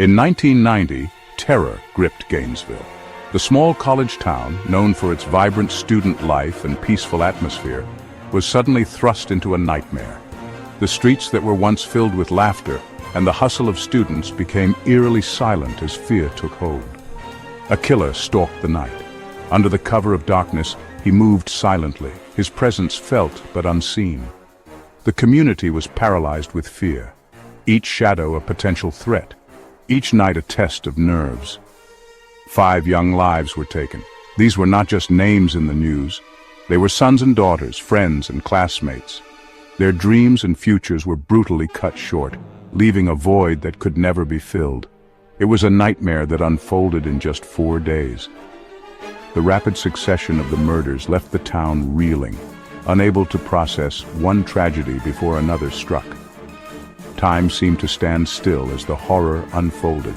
In 1990, terror gripped Gainesville. The small college town, known for its vibrant student life and peaceful atmosphere, was suddenly thrust into a nightmare. The streets that were once filled with laughter and the hustle of students became eerily silent as fear took hold. A killer stalked the night. Under the cover of darkness, he moved silently, his presence felt but unseen. The community was paralyzed with fear, each shadow a potential threat, each night a test of nerves. 5 young lives were taken. These were not just names in the news. They were sons and daughters, friends and classmates. Their dreams and futures were brutally cut short, leaving a void that could never be filled. It was a nightmare that unfolded in just 4 days. The rapid succession of the murders left the town reeling, unable to process one tragedy before another struck. Time seemed to stand still as the horror unfolded.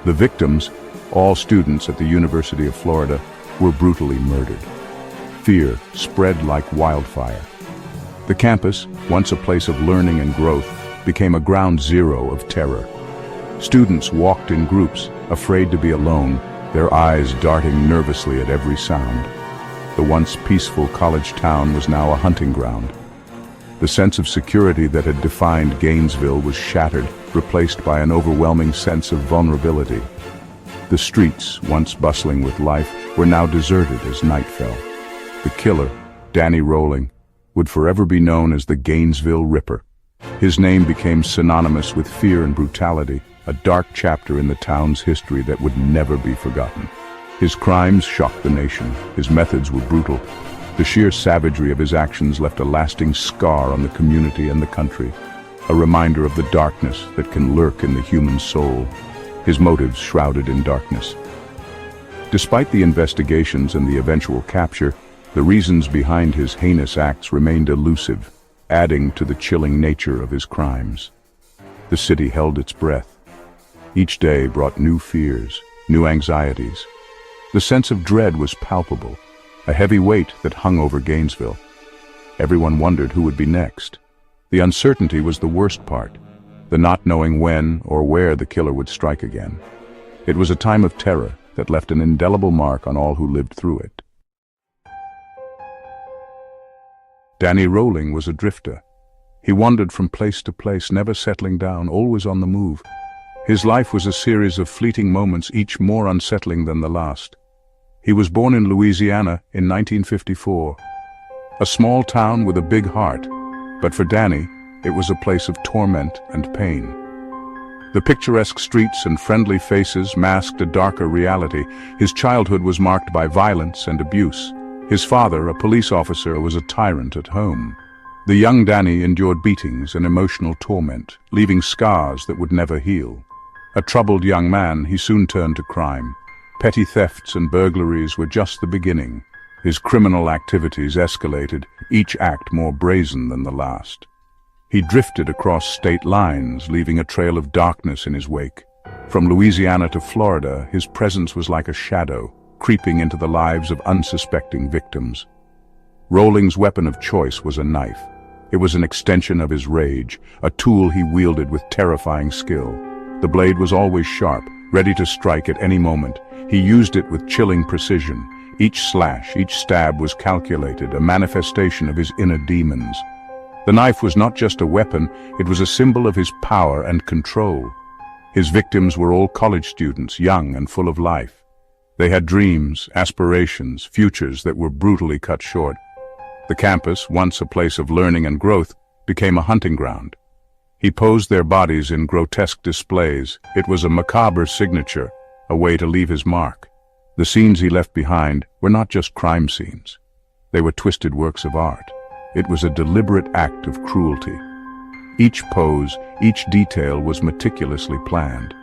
The victims, all students at the University of Florida, were brutally murdered. Fear spread like wildfire. The campus, once a place of learning and growth, became a ground zero of terror. Students walked in groups, afraid to be alone, their eyes darting nervously at every sound. The once peaceful college town was now a hunting ground. The sense of security that had defined Gainesville was shattered, replaced by an overwhelming sense of vulnerability. The streets, once bustling with life, were now deserted as night fell. The killer, Danny Rolling, would forever be known as the Gainesville Ripper. His name became synonymous with fear and brutality, a dark chapter in the town's history that would never be forgotten. His crimes shocked the nation. His methods were brutal. The sheer savagery of his actions left a lasting scar on the community and the country, a reminder of the darkness that can lurk in the human soul, his motives shrouded in darkness. Despite the investigations and the eventual capture, the reasons behind his heinous acts remained elusive, adding to the chilling nature of his crimes. The city held its breath. Each day brought new fears, new anxieties. The sense of dread was palpable, a heavy weight that hung over Gainesville. Everyone wondered who would be next. The uncertainty was the worst part, the not knowing when or where the killer would strike again. It was a time of terror that left an indelible mark on all who lived through it. Danny Rolling was a drifter. He wandered from place to place, never settling down, always on the move. His life was a series of fleeting moments, each more unsettling than the last. He was born in Louisiana in 1954, a small town with a big heart, but for Danny, it was a place of torment and pain. The picturesque streets and friendly faces masked a darker reality. His childhood was marked by violence and abuse. His father, a police officer, was a tyrant at home. The young Danny endured beatings and emotional torment, leaving scars that would never heal. A troubled young man, he soon turned to crime. Petty thefts and burglaries were just the beginning. His criminal activities escalated, each act more brazen than the last. He drifted across state lines, leaving a trail of darkness in his wake. From Louisiana to Florida, his presence was like a shadow, creeping into the lives of unsuspecting victims. Rolling's weapon of choice was a knife. It was an extension of his rage, a tool he wielded with terrifying skill. The blade was always sharp, ready to strike at any moment. He used it with chilling precision. Each slash, each stab was calculated, a manifestation of his inner demons. The knife was not just a weapon, it was a symbol of his power and control. His victims were all college students, young and full of life. They had dreams, aspirations, futures that were brutally cut short. The campus, once a place of learning and growth, became a hunting ground. He posed their bodies in grotesque displays. It was a macabre signature, a way to leave his mark. The scenes he left behind were not just crime scenes. They were twisted works of art. It was a deliberate act of cruelty. Each pose, each detail was meticulously planned.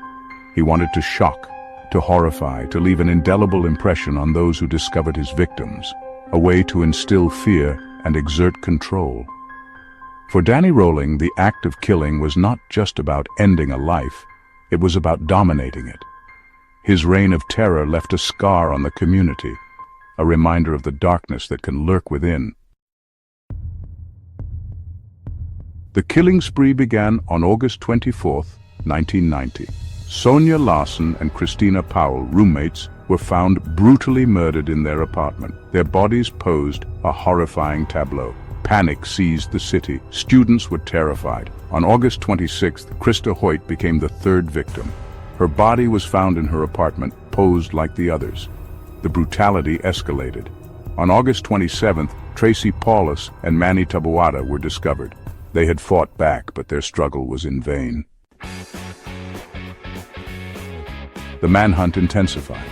He wanted to shock, to horrify, to leave an indelible impression on those who discovered his victims, a way to instill fear and exert control. For Danny Rolling, the act of killing was not just about ending a life, it was about dominating it. His reign of terror left a scar on the community, a reminder of the darkness that can lurk within. The killing spree began on August 24, 1990. Sonia Larson and Christina Powell, roommates, were found brutally murdered in their apartment. Their bodies posed a horrifying tableau. Panic seized the city. Students were terrified. On August 26th, Krista Hoyt became the third victim. Her body was found in her apartment, posed like the others. The brutality escalated. On August 27th, Tracy Paulus and Manny Tabuada were discovered. They had fought back, but their struggle was in vain. The manhunt intensified.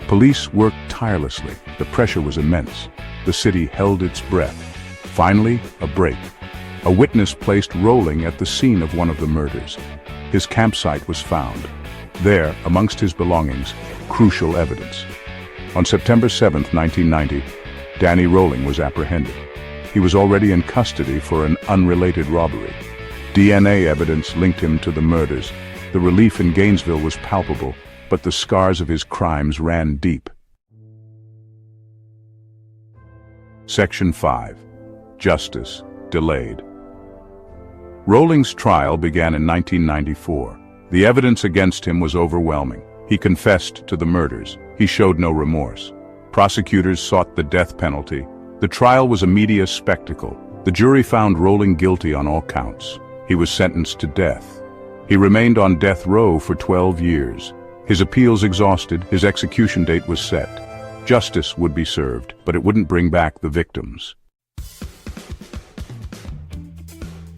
Police worked tirelessly. The pressure was immense. The city held its breath. Finally, a break. A witness placed Rolling at the scene of one of the murders. His campsite was found. There, amongst his belongings, crucial evidence. On September 7, 1990, Danny Rolling was apprehended. He was already in custody for an unrelated robbery. DNA evidence linked him to the murders. The relief in Gainesville was palpable, but the scars of his crimes ran deep. Section 5. Justice delayed. Rolling's trial began in 1994. The evidence against him was overwhelming. He confessed to the murders. He showed no remorse. Prosecutors sought the death penalty. The trial was a media spectacle. The jury found Rolling guilty on all counts. He was sentenced to death. He remained on death row for 12 years. His appeals exhausted, his execution date was set. Justice would be served, but it wouldn't bring back the victims.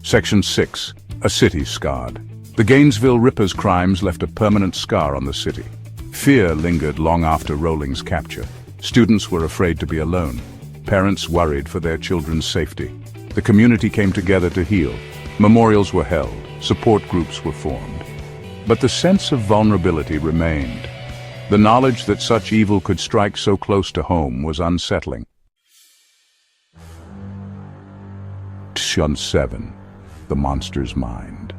Section 6. A city scarred. The Gainesville Ripper's crimes left a permanent scar on the city. Fear lingered long after Rolling's capture. Students were afraid to be alone. Parents worried for their children's safety. The community came together to heal. Memorials were held. Support groups were formed. But the sense of vulnerability remained. The knowledge that such evil could strike so close to home was unsettling. Section 7. The monster's mind.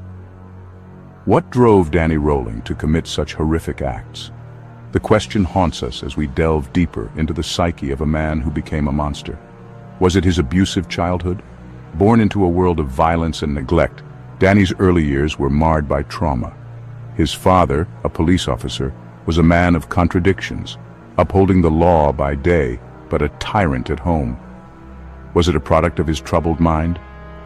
What drove Danny Rolling to commit such horrific acts? The question haunts us as we delve deeper into the psyche of a man who became a monster. Was it his abusive childhood? Born into a world of violence and neglect, Danny's early years were marred by trauma. His father, a police officer, was a man of contradictions, upholding the law by day, but a tyrant at home. Was it a product of his troubled mind?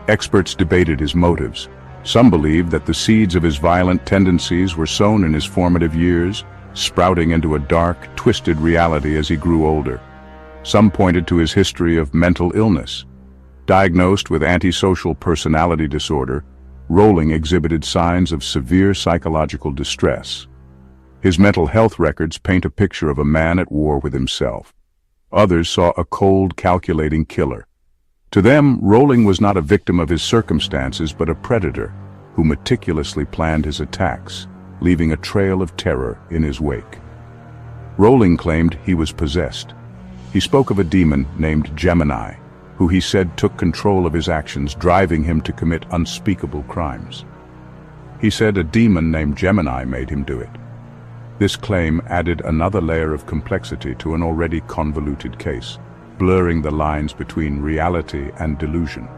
Experts debated his motives. Some believed that the seeds of his violent tendencies were sown in his formative years, sprouting into a dark, twisted reality as he grew older. Some pointed to his history of mental illness. Diagnosed with antisocial personality disorder, Rolling exhibited signs of severe psychological distress. His mental health records paint a picture of a man at war with himself. Others saw a cold, calculating killer. To them, Rolling was not a victim of his circumstances, but a predator who meticulously planned his attacks, leaving a trail of terror in his wake. Rolling claimed he was possessed. He spoke of a demon named Gemini, who he said took control of his actions, driving him to commit unspeakable crimes. He said a demon named Gemini made him do it. This claim added another layer of complexity to an already convoluted case, blurring the lines between reality and delusion.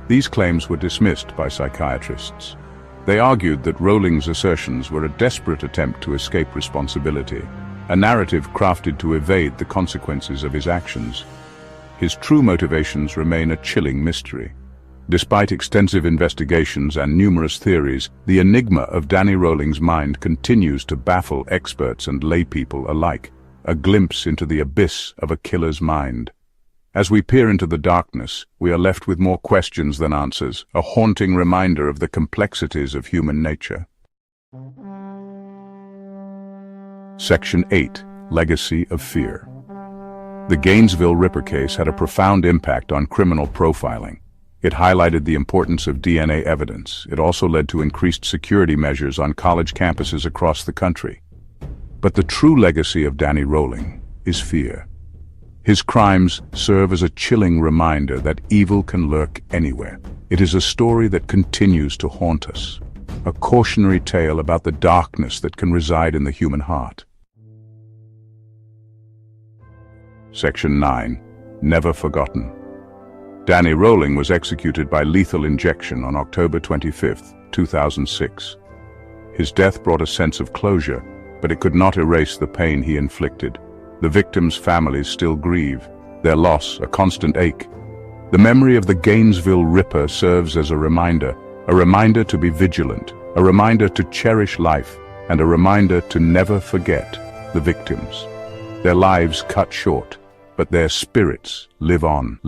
These claims were dismissed by psychiatrists. They argued that Rolling's assertions were a desperate attempt to escape responsibility, a narrative crafted to evade the consequences of his actions. His true motivations remain a chilling mystery. Despite extensive investigations and numerous theories, the enigma of Danny Rolling's mind continues to baffle experts and laypeople alike, a glimpse into the abyss of a killer's mind. As we peer into the darkness, we are left with more questions than answers, a haunting reminder of the complexities of human nature. Section 8. Legacy of Fear. The Gainesville Ripper case had a profound impact on criminal profiling. It highlighted the importance of DNA evidence. It also led to increased security measures on college campuses across the country. But the true legacy of Danny Rolling is fear. His crimes serve as a chilling reminder that evil can lurk anywhere. It is a story that continues to haunt us, a cautionary tale about the darkness that can reside in the human heart. Section 9. Never Forgotten. Danny Rolling was executed by lethal injection on October 25, 2006. His death brought a sense of closure, but it could not erase the pain he inflicted. The victims' families still grieve, their loss a constant ache. The memory of the Gainesville Ripper serves as a reminder to be vigilant, a reminder to cherish life, and a reminder to never forget the victims. Their lives cut short, but their spirits live on.